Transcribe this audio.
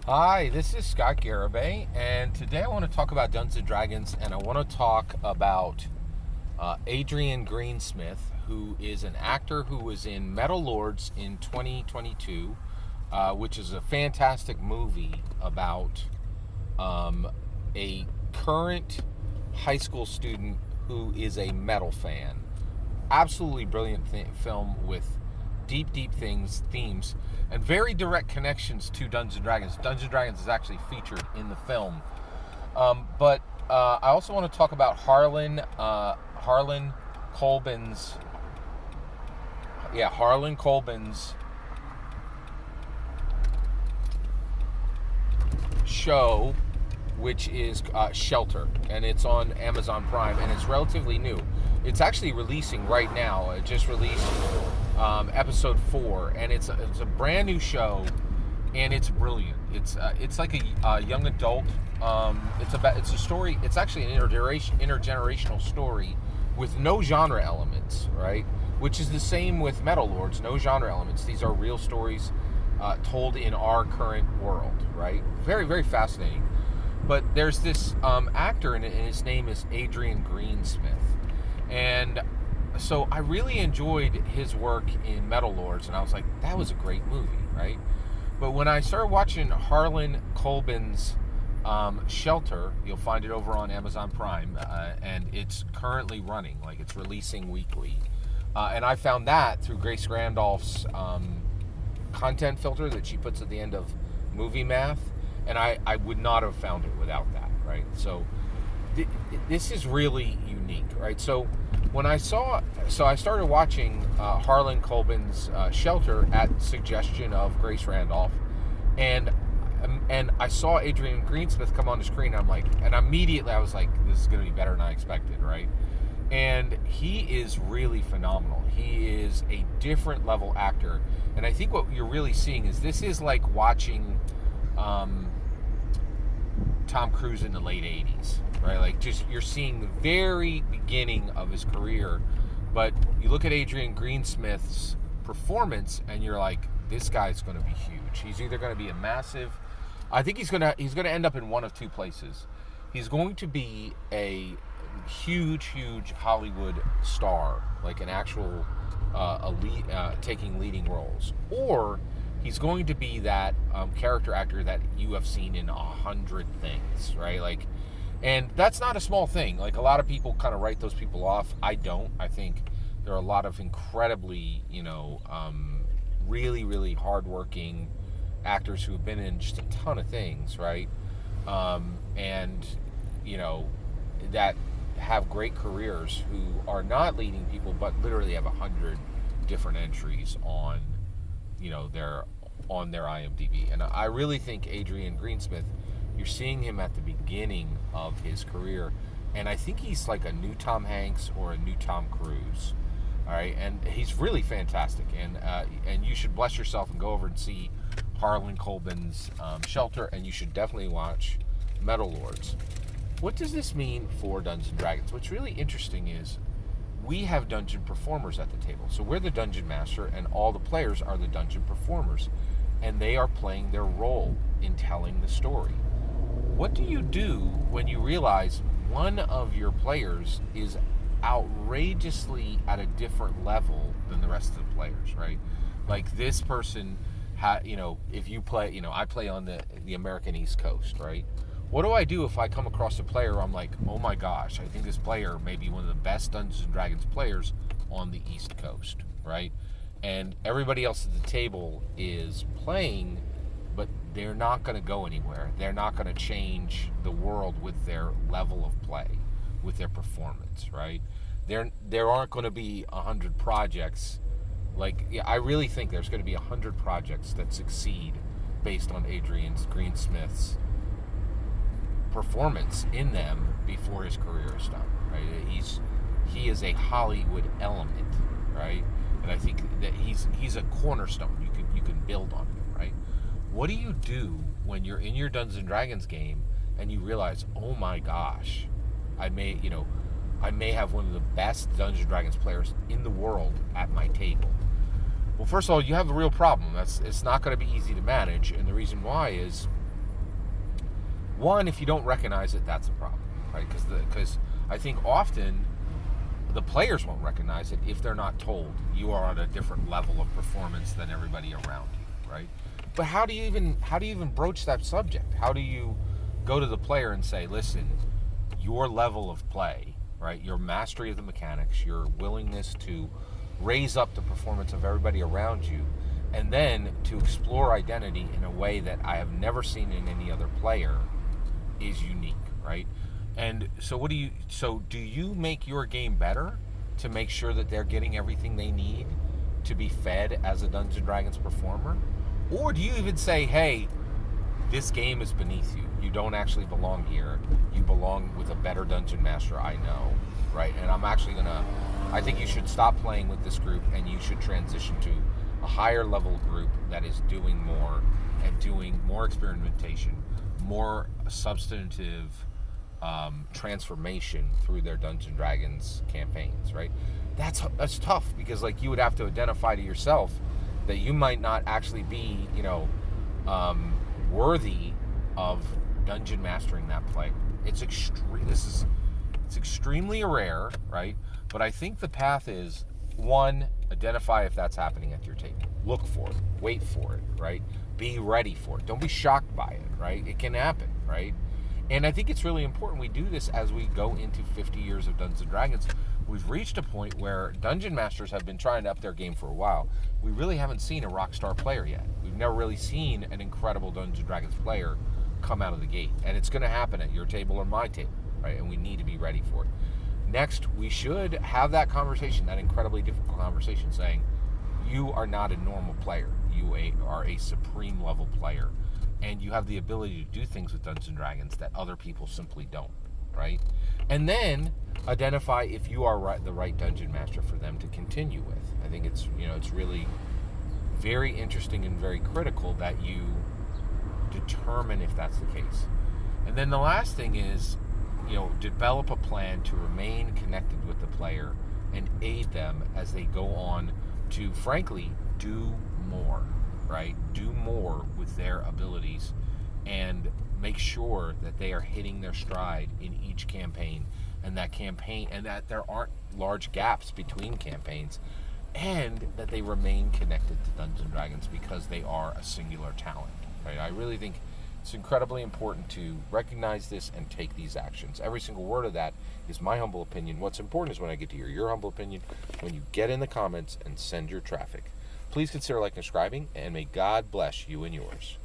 Hi, this is Scott Garibay, and today I want to talk about Dungeons and Dragons, and I want to talk about Adrian Greensmith, who is an actor who was in Metal Lords in 2022, which is a fantastic movie about a current high school student who is a metal fan. Absolutely brilliant film with deep themes, and very direct connections to Dungeons and Dragons. Dungeons and Dragons is actually featured in the film. But I also want to talk about Harlan Coben's show, which is Shelter, and it's on Amazon Prime, and it's relatively new. It's actually releasing right now. It just released episode 4, and it's a brand new show, and it's brilliant. It's like a young adult. It's a story. It's actually an intergenerational story with no genre elements, right? Which is the same with Metal Lords. No genre elements. These are real stories told in our current world, right? Very fascinating. But there's this actor in it, and his name is Adrian Greensmith, and so I really enjoyed his work in Metal Lords, and I was like, that was a great movie, right? But when I started watching Harlan Coben's Shelter, you'll find it over on Amazon Prime, and it's currently running, like it's releasing weekly. And I found that through Grace Randolph's content filter that she puts at the end of Movie Math, and I would not have found it without that, right? So this is really unique, right? So when I started watching Harlan Coben's Shelter at suggestion of Grace Randolph, and I saw Adrian Greensmith come on the screen. And immediately I was like, this is going to be better than I expected, right? And he is really phenomenal. He is a different level actor, and I think what you're really seeing is this is like watching Tom Cruise in the late 80s, right? Like, just you're seeing the very beginning of his career, but you look at Adrian Greensmith's performance and you're like, this guy's going to be huge. He's either going to be a massive, I think he's going to end up in one of two places. He's going to be a huge Hollywood star, like an actual taking leading roles, or he's going to be that character actor that you have seen in 100 things, right? Like, and that's not a small thing. Like, a lot of people kind of write those people off. I don't. I think there are a lot of incredibly, really hardworking actors who have been in just a ton of things, right? And that have great careers, who are not leading people, but literally have 100 different entries on their IMDb. And I really think Adrian Greensmith, you're seeing him at the beginning of his career, and I think he's like a new Tom Hanks or a new Tom Cruise. All right, and he's really fantastic, and you should bless yourself and go over and see Harlan Coben's Shelter, and you should definitely watch Metal Lords. What does this mean for Dungeons and Dragons? What's really interesting is we have dungeon performers at the table. So we're the dungeon master, and all the players are the dungeon performers, and they are playing their role in telling the story. What do you do when you realize one of your players is outrageously at a different level than the rest of the players, right? Like, this person, if you play, I play on the American East Coast, right? What do I do if I come across a player, I'm like, oh my gosh, I think this player may be one of the best Dungeons & Dragons players on the East Coast, right? And everybody else at the table is playing, but they're not going to go anywhere. They're not going to change the world with their level of play, with their performance, right? There aren't going to be 100 projects. I really think there's going to be 100 projects that succeed based on Adrian Greensmith's performance in them before his career is done, right? He is a Hollywood element, right? And I think that he's a cornerstone. You can build on him, right? What do you do when you're in your Dungeons and Dragons game and you realize, oh my gosh, I may have one of the best Dungeons and Dragons players in the world at my table? Well, first of all, you have a real problem. It's not going to be easy to manage, and the reason why is One, if you don't recognize it, that's a problem, right? Because I think often the players won't recognize it if they're not told you are on a different level of performance than everybody around you, right? But how do you even broach that subject? How do you go to the player and say, listen, your level of play, right? Your mastery of the mechanics, your willingness to raise up the performance of everybody around you, and then to explore identity in a way that I have never seen in any other player is unique, right? And so do you make your game better to make sure that they're getting everything they need to be fed as a Dungeons & Dragons performer? Or do you even say, hey, this game is beneath you. You don't actually belong here. You belong with a better dungeon master I know, right? And I think you should stop playing with this group and you should transition to a higher level group that is doing more and doing more experimentation, more substantive transformation through their Dungeons & Dragons campaigns, right? That's tough because like you would have to identify to yourself that you might not actually be, worthy of dungeon mastering that player. It's extremely rare, right? But I think the path is, one, identify if that's happening at your table. Look for it. Wait for it, right? Be ready for it. Don't be shocked by it, right? It can happen, right? And I think it's really important we do this as we go into 50 years of Dungeons & Dragons. We've reached a point where dungeon masters have been trying to up their game for a while. We really haven't seen a rock star player yet. We've never really seen an incredible Dungeons & Dragons player come out of the gate. And it's going to happen at your table or my table, right? And we need to be ready for it. Next, we should have that conversation, that incredibly difficult conversation, saying, you are not a normal player. You are a supreme level player. And you have the ability to do things with Dungeons & Dragons that other people simply don't, right? And then identify if you are the right dungeon master for them to continue with. I think it's really very interesting and very critical that you determine if that's the case. And then the last thing is, develop a plan to remain connected with the player and aid them as they go on to, frankly, do more, right? Do more with their abilities and make sure that they are hitting their stride in each campaign and that there aren't large gaps between campaigns, and that they remain connected to Dungeons & Dragons because they are a singular talent, right? I really think it's incredibly important to recognize this and take these actions. Every single word of that is my humble opinion. What's important is when I get to hear your humble opinion, when you get in the comments and send your traffic. Please consider liking and subscribing, and may God bless you and yours.